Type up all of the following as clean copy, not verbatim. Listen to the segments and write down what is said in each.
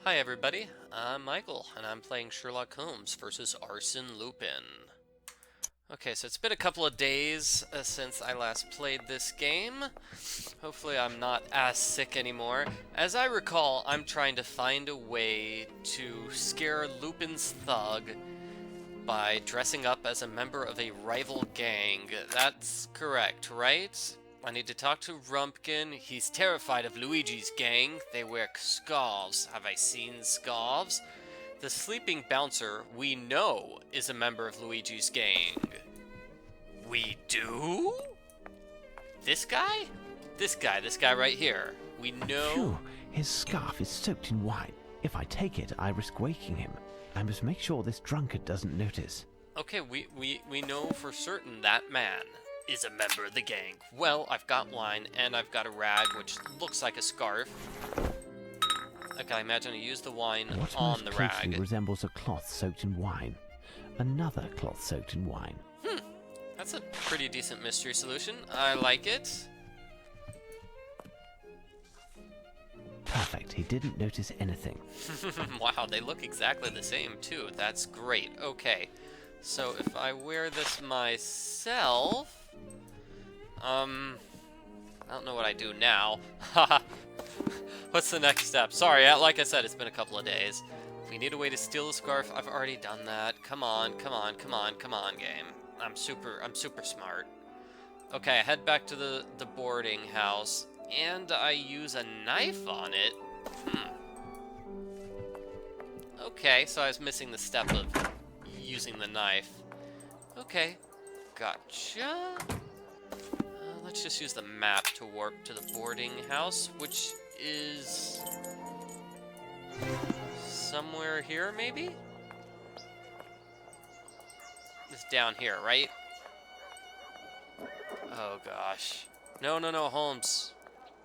Hi everybody, I'm Michael, and I'm playing Sherlock Holmes versus Arsene Lupin. Okay, so it's been a couple of days since I last played this game. Hopefully I'm not as sick anymore. As I recall, I'm trying to find a way to scare Lupin's thug by dressing up as a member of a rival gang. That's correct, right? I need to talk to Rumpkin. He's terrified of Luigi's gang. They wear scarves. Have I seen scarves? The sleeping bouncer, we know, is a member of Luigi's gang. We do? This guy? This guy right here. We know... Phew, his scarf is soaked in wine. If I take it, I risk waking him. I must make sure this drunkard doesn't notice. Okay, we know for certain that man is a member of the gang. Well, I've got wine, and I've got a rag, which looks like a scarf. Okay, I imagine I use the wine What on most the closely rag. resembles a cloth soaked in wine. Another cloth soaked in wine. That's a pretty decent mystery solution. I like it. Perfect, he didn't notice anything. Wow, they look exactly the same, too. That's great. Okay, so if I wear this myself... I don't know what I do now. Haha. What's the next step? Sorry, like I said, it's been a couple of days. We need a way to steal the scarf. I've already done that. Come on, come on, come on, come on, game. I'm super smart. Okay, I head back to the boarding house, and I use a knife on it. Okay, so I was missing the step of using the knife. Okay, gotcha. Let's just use the map to warp to the boarding house, which is somewhere here, maybe? It's down here, right? Oh gosh. No, Holmes.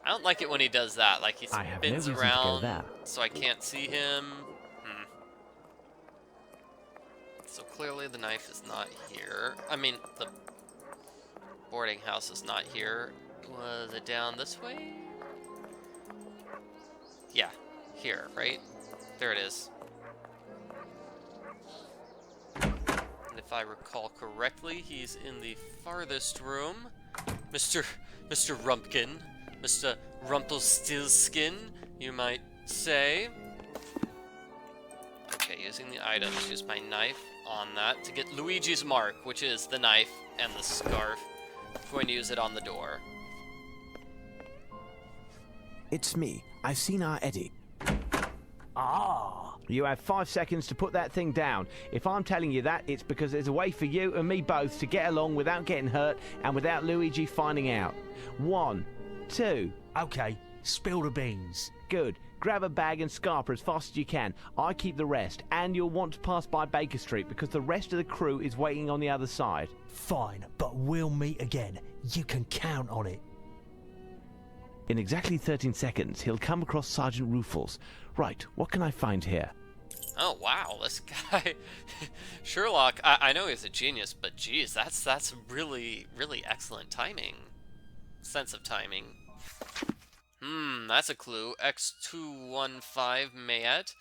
I don't like it when he does that. Like he I have no spins reason to go around, there. so I can't see him. So clearly the knife is not here. I mean, the boarding house is not here. Was it down this way? Yeah, here, right? There it is. And if I recall correctly, he's in the farthest room. Mr. Rumpkin. Mr. Rumpelstiltskin, you might say. Okay, using the items, use my knife on that to get Luigi's mark, which is the knife and the scarf. I'm going to use it on the door. It's me. I've seen our Eddie. Ah, You have 5 seconds to put that thing down. If I'm telling you that, it's because there's a way for you and me both to get along without getting hurt and without Luigi finding out. 1, 2, okay, spill the beans. good. Grab a bag and scarper as fast as you can. I keep the rest, and you'll want to pass by Baker Street because the rest of the crew is waiting on the other side. Fine, but we'll meet again. You can count on it. In exactly 13 seconds, he'll come across Sergeant Rufus. Right, what can I find here? Oh wow, this guy, Sherlock. I know he's a genius, but geez, that's really excellent timing, sense of timing. That's a clue. X215 Mayette.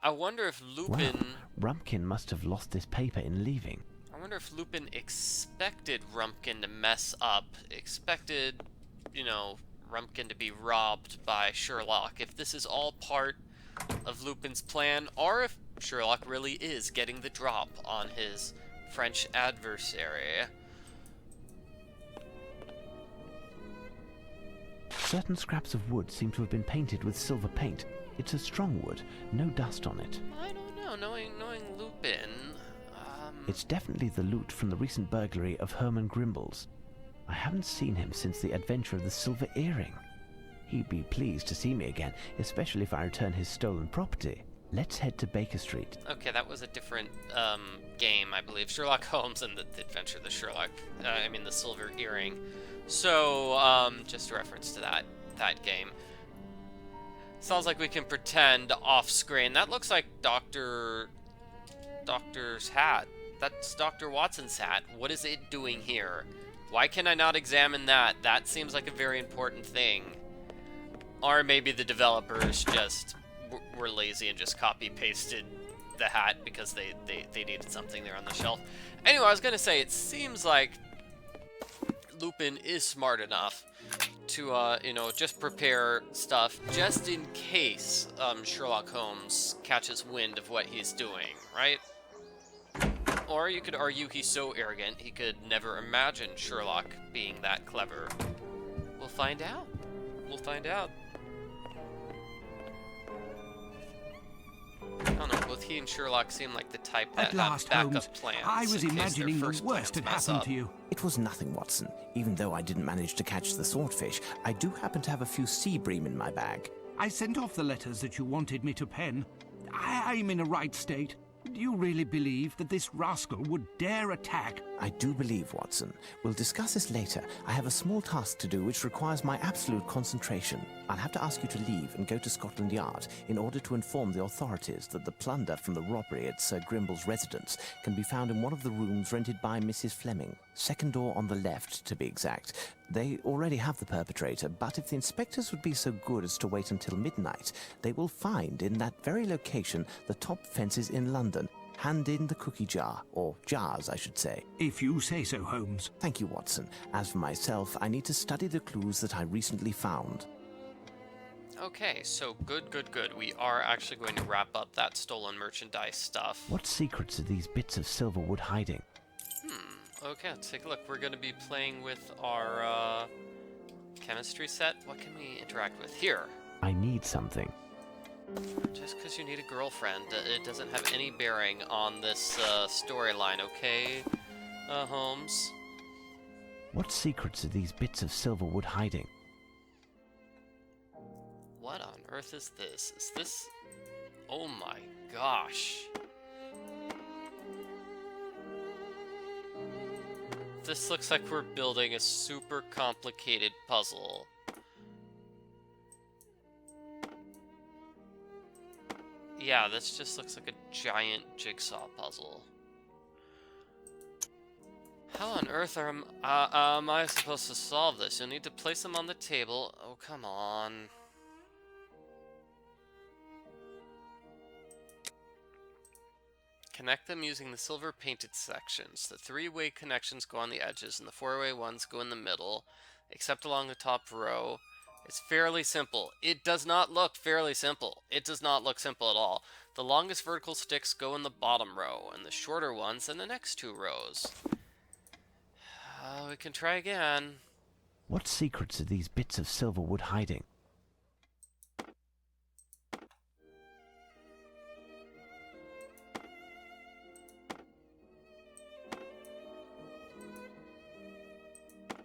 I wonder if Lupin. Well, Rumpkin must have lost this paper in leaving. I wonder if Lupin expected Rumpkin to mess up. Expected, you know, Rumpkin to be robbed by Sherlock. If this is all part of Lupin's plan, or if Sherlock really is getting the drop on his French adversary. Certain scraps of wood seem to have been painted with silver paint. It's a strong wood, no dust on it. I don't know. Knowing Lupin, It's definitely the loot from the recent burglary of Herman Grimble's. I haven't seen him since the adventure of the silver earring. He'd be pleased to see me again, especially if I return his stolen property. Let's head to Baker Street. Okay, that was a different game, I believe. Sherlock Holmes and the Adventure of the Sherlock. The Silver Earring. So, just a reference to that game. Sounds like we can pretend off-screen. That looks like Doctor's hat. That's Dr. Watson's hat. What is it doing here? Why can I not examine that? That seems like a very important thing. Or maybe the developers just were lazy and just copy-pasted the hat because they needed something there on the shelf. Anyway, I was going to say, it seems like Lupin is smart enough to, you know, just prepare stuff just in case Sherlock Holmes catches wind of what he's doing, right? Or you could argue he's so arrogant he could never imagine Sherlock being that clever. We'll find out. We'll find out. I don't know, both he and Sherlock seem like the type that At last, have backup Holmes, plans. I was in case imagining their the first worst had plans mess happened up. to you. It was nothing, Watson. Even though I didn't manage to catch the swordfish, I do happen to have a few sea bream in my bag. I sent off the letters that you wanted me to pen. I'm in a right state. Do you really believe that this rascal would dare attack? I do believe, Watson. We'll discuss this later. I have a small task to do which requires my absolute concentration. I'll have to ask you to leave and go to Scotland Yard in order to inform the authorities that the plunder from the robbery at Sir Grimble's residence can be found in one of the rooms rented by Mrs. Fleming. Second door on the left, to be exact. They already have the perpetrator, but if the inspectors would be so good as to wait until midnight, they will find in that very location the top fences in London. Hand in the cookie jar, or jars, I should say. If you say so, Holmes. Thank you, Watson. As for myself, I need to study the clues that I recently found. Okay, so good. We are actually going to wrap up that stolen merchandise stuff. What secrets are these bits of silver wood hiding? Okay, let's take a look. We're going to be playing with our chemistry set. What can we interact with here? I need something. Just because you need a girlfriend, it doesn't have any bearing on this storyline, okay, Holmes? What secrets are these bits of silver wood hiding? What on earth is this? Is this... Oh my gosh. This looks like we're building a super complicated puzzle. Yeah, this just looks like a giant jigsaw puzzle. How on earth am I supposed to solve this? You'll need to place them on the table. Oh, come on. Connect them using the silver painted sections. The three-way connections go on the edges, and the four-way ones go in the middle, except along the top row. It's fairly simple. It does not look fairly simple. It does not look simple at all. The longest vertical sticks go in the bottom row, and the shorter ones in the next two rows. We can try again. What secrets are these bits of silver wood hiding?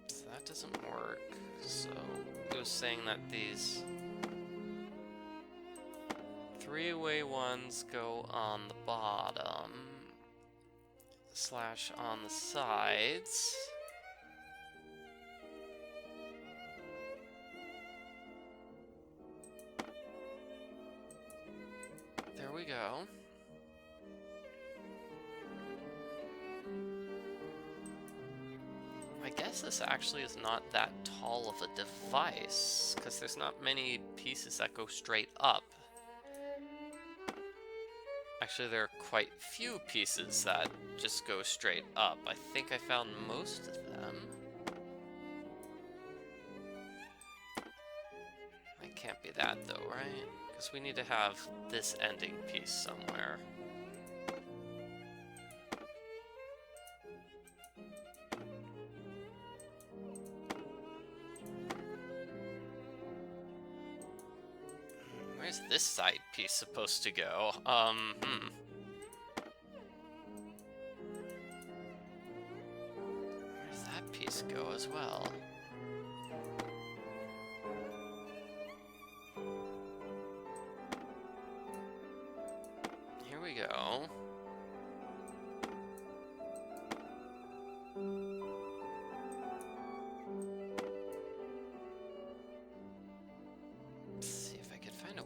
So that doesn't work. So it was saying that these three-way ones go on the bottom / on the sides. There we go. I guess this actually is not that tall of a device, because there's not many pieces that go straight up. Actually, there are quite few pieces that just go straight up. I think I found most of them. It can't be that though, right? Because we need to have this ending piece somewhere. Where's this side piece supposed to go? Where's that piece go as well? Here we go.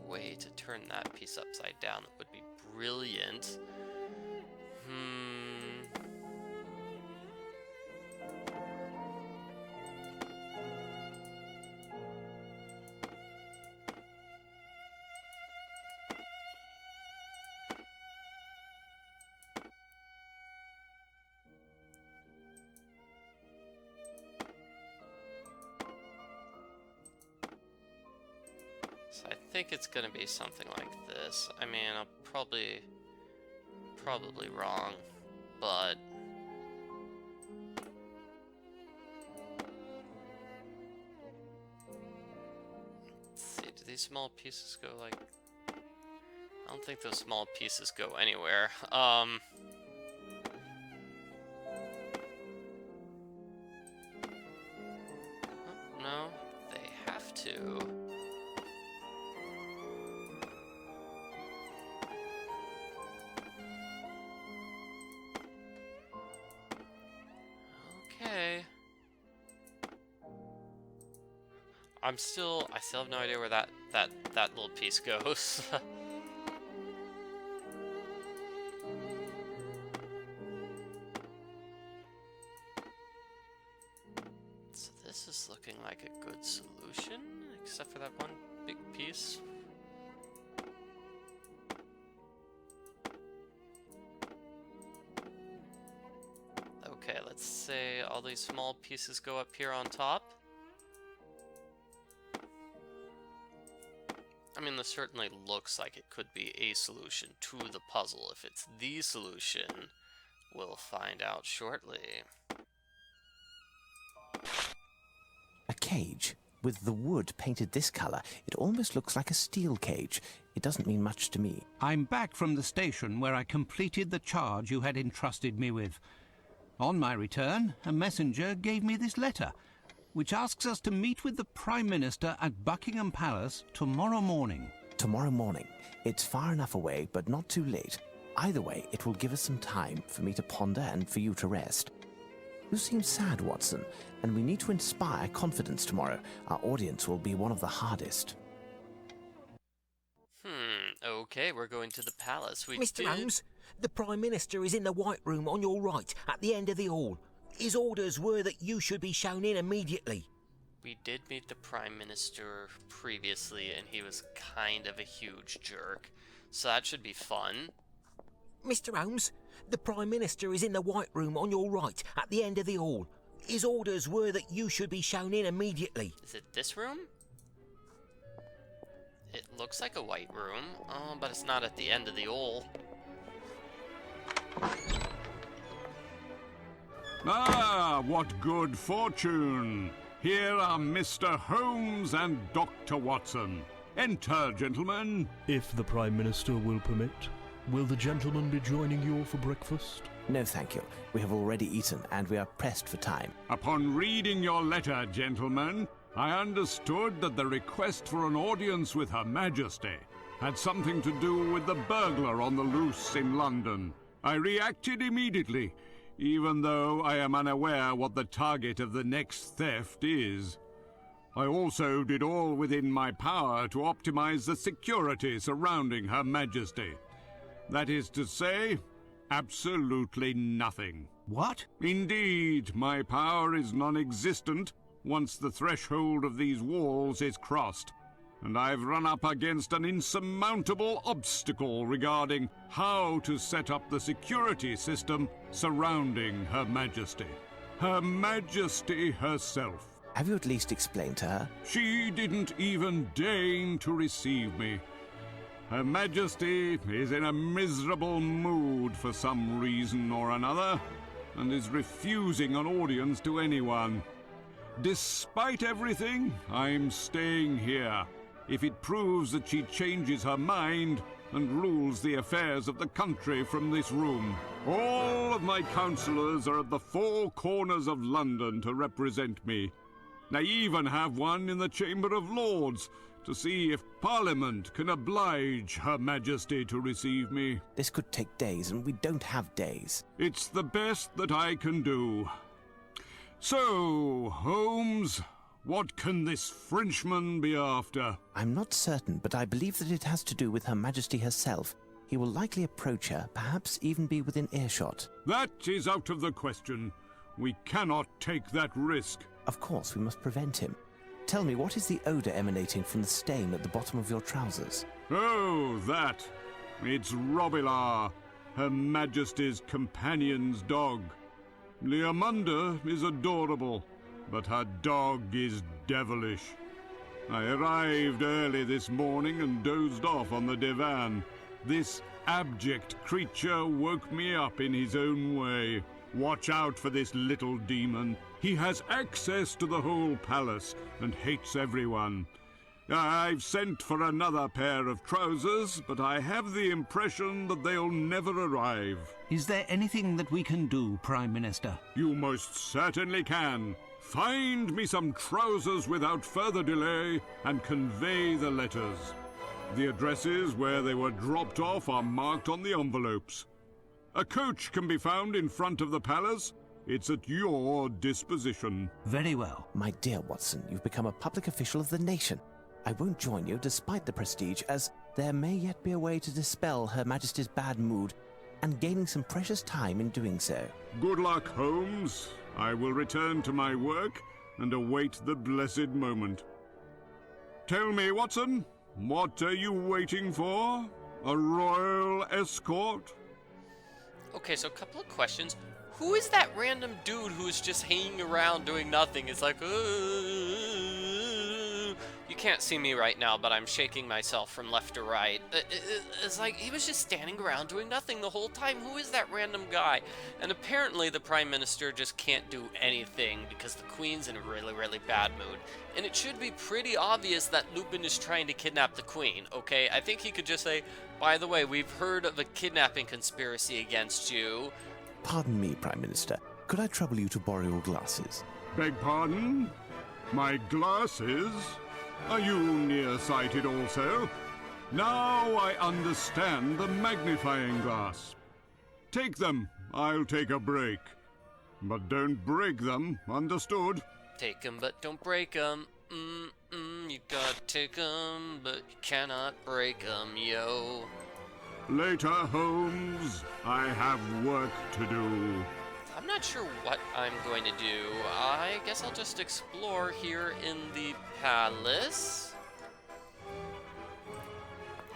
Way to turn that piece upside down, that would be brilliant. think it's gonna be something like this. I mean, I'm probably wrong, but let's see, do these small pieces go like... I don't think those small pieces go anywhere. Oh, no, they have to. Okay. I still have no idea where that little piece goes. So this is looking like a good solution, except for that one big piece. Okay, let's say all these small pieces go up here on top. I mean, this certainly looks like it could be a solution to the puzzle. If it's the solution, we'll find out shortly. A cage. With the wood painted this color, it almost looks like a steel cage. It doesn't mean much to me. I'm back from the station where I completed the charge you had entrusted me with. On my return, a messenger gave me this letter, which asks us to meet with the Prime Minister at Buckingham Palace tomorrow morning. Tomorrow morning. It's far enough away, but not too late. Either way, it will give us some time for me to ponder and for you to rest. You seem sad, Watson, and we need to inspire confidence tomorrow. Our audience will be one of the hardest. Okay, we're going to the palace. Mr. Holmes, the Prime Minister is in the White Room on your right, at the end of the hall. His orders were that you should be shown in immediately. We did meet the Prime Minister previously, and he was kind of a huge jerk, so that should be fun. Mr. Holmes, the Prime Minister is in the White Room on your right, at the end of the hall. His orders were that you should be shown in immediately. Is it this room? It looks like a white room, but it's not at the end of the hall. Ah, what good fortune! Here are Mr. Holmes and Dr. Watson. Enter, gentlemen. If the Prime Minister will permit, will the gentleman be joining you all for breakfast? No, thank you. We have already eaten, and we are pressed for time. Upon reading your letter, gentlemen, I understood that the request for an audience with Her Majesty had something to do with the burglar on the loose in London. I reacted immediately, even though I am unaware what the target of the next theft is. I also did all within my power to optimize the security surrounding Her Majesty. That is to say, absolutely nothing. What? Indeed, my power is non-existent once the threshold of these walls is crossed, and I've run up against an insurmountable obstacle regarding how to set up the security system surrounding Her Majesty. Her Majesty herself. Have you at least explained to her? She didn't even deign to receive me. Her Majesty is in a miserable mood for some reason or another, and is refusing an audience to anyone. Despite everything, I'm staying here. If it proves that she changes her mind and rules the affairs of the country from this room. All of my councillors are at the four corners of London to represent me. I even have one in the Chamber of Lords to see if Parliament can oblige Her Majesty to receive me. This could take days, and we don't have days. It's the best that I can do. So, Holmes, what can this Frenchman be after? I'm not certain, but I believe that it has to do with Her Majesty herself. He will likely approach her, perhaps even be within earshot. That is out of the question. We cannot take that risk. Of course, we must prevent him. Tell me, what is the odour emanating from the stain at the bottom of your trousers? Oh, that. It's Robilar, Her Majesty's companion's dog. Leomunda is adorable, but her dog is devilish. I arrived early this morning and dozed off on the divan. This abject creature woke me up in his own way. Watch out for this little demon. He has access to the whole palace and hates everyone. I've sent for another pair of trousers, but I have the impression that they'll never arrive. Is there anything that we can do, Prime Minister? You most certainly can. Find me some trousers without further delay and convey the letters. The addresses where they were dropped off are marked on the envelopes. A coach can be found in front of the palace. It's at your disposition. Very well. My dear Watson, you've become a public official of the nation. I won't join you despite the prestige, as there may yet be a way to dispel Her Majesty's bad mood, and gaining some precious time in doing so. Good luck, Holmes. I will return to my work and await the blessed moment. Tell me, Watson, what are you waiting for? A royal escort? Okay, so a couple of questions. Who is that random dude who's just hanging around doing nothing? It's like, you can't see me right now, but I'm shaking myself from left to right. It's like he was just standing around doing nothing the whole time. Who is that random guy? And apparently the Prime Minister just can't do anything because the Queen's in a really, really bad mood. And it should be pretty obvious that Lupin is trying to kidnap the Queen, okay? I think he could just say, by the way, we've heard of a kidnapping conspiracy against you. Pardon me, Prime Minister. Could I trouble you to borrow your glasses? Beg pardon? My glasses? Are you nearsighted also? Now I understand the magnifying glass. Take them. I'll take a break. But don't break them, understood? Take 'em, but don't break 'em. You gotta take 'em, but you cannot break 'em, yo. Later, Holmes. I have work to do. I'm not sure what I'm going to do. I guess I'll just explore here in the palace.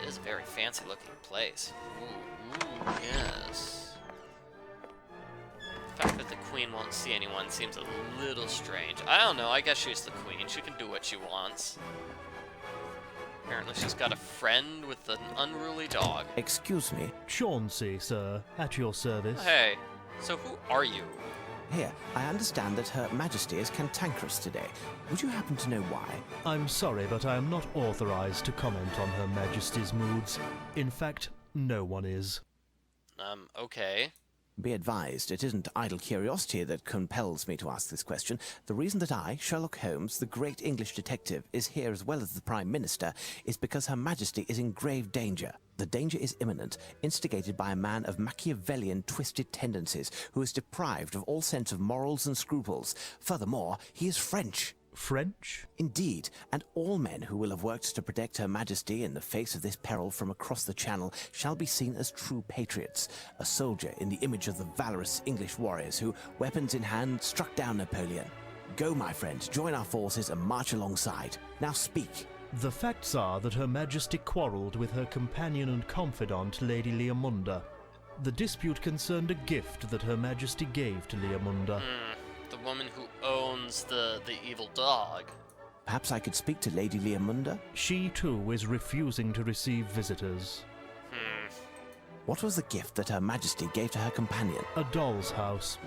It is a very fancy looking place. Ooh, yes. The fact that the Queen won't see anyone seems a little strange. I don't know, I guess she's the Queen. She can do what she wants. Apparently she's got a friend with an unruly dog. Excuse me. Chauncey, sir, at your service. Hey, so who are you? Here, I understand that Her Majesty is cantankerous today. Would you happen to know why? I'm sorry, but I am not authorized to comment on Her Majesty's moods. In fact, no one is. Okay. Be advised, it isn't idle curiosity that compels me to ask this question. The reason that I, Sherlock Holmes, the great English detective, is here as well as the Prime Minister is because Her Majesty is in grave danger. The danger is imminent, instigated by a man of Machiavellian twisted tendencies who is deprived of all sense of morals and scruples. Furthermore, he is French. French? Indeed, and all men who will have worked to protect Her Majesty in the face of this peril from across the Channel shall be seen as true patriots, a soldier in the image of the valorous English warriors who, weapons in hand, struck down Napoleon. Go, my friend, join our forces and march alongside. Now speak. The facts are that Her Majesty quarrelled with her companion and confidant, Lady Leomunda. The dispute concerned a gift that Her Majesty gave to Leomunda. The woman who owns the evil dog. Perhaps I could speak to Lady Leomunda? She, too, is refusing to receive visitors. What was the gift that Her Majesty gave to her companion? A doll's house.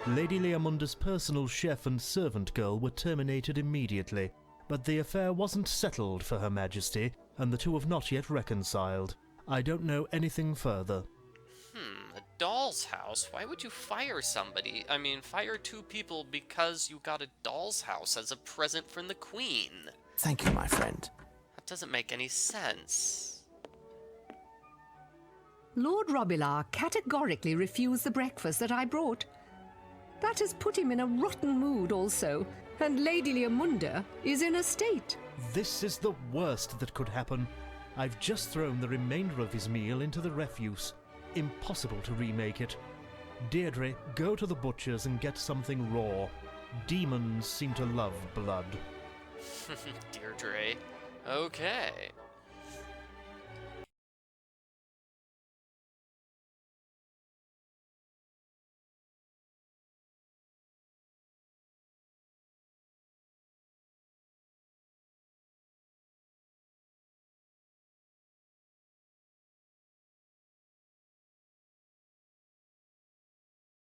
Lady Leomunda's personal chef and servant girl were terminated immediately, but the affair wasn't settled for Her Majesty, and the two have not yet reconciled. I don't know anything further. A doll's house? Why would you fire somebody? I mean, fire two people because you got a doll's house as a present from the Queen. Thank you, my friend. That doesn't make any sense. Lord Robilar categorically refused the breakfast that I brought. That has put him in a rotten mood also, and Lady Leomunda is in a state. This is the worst that could happen. I've just thrown the remainder of his meal into the refuse. Impossible to remake it. Deirdre, go to the butcher's and get something raw. Demons seem to love blood. Deirdre. Okay.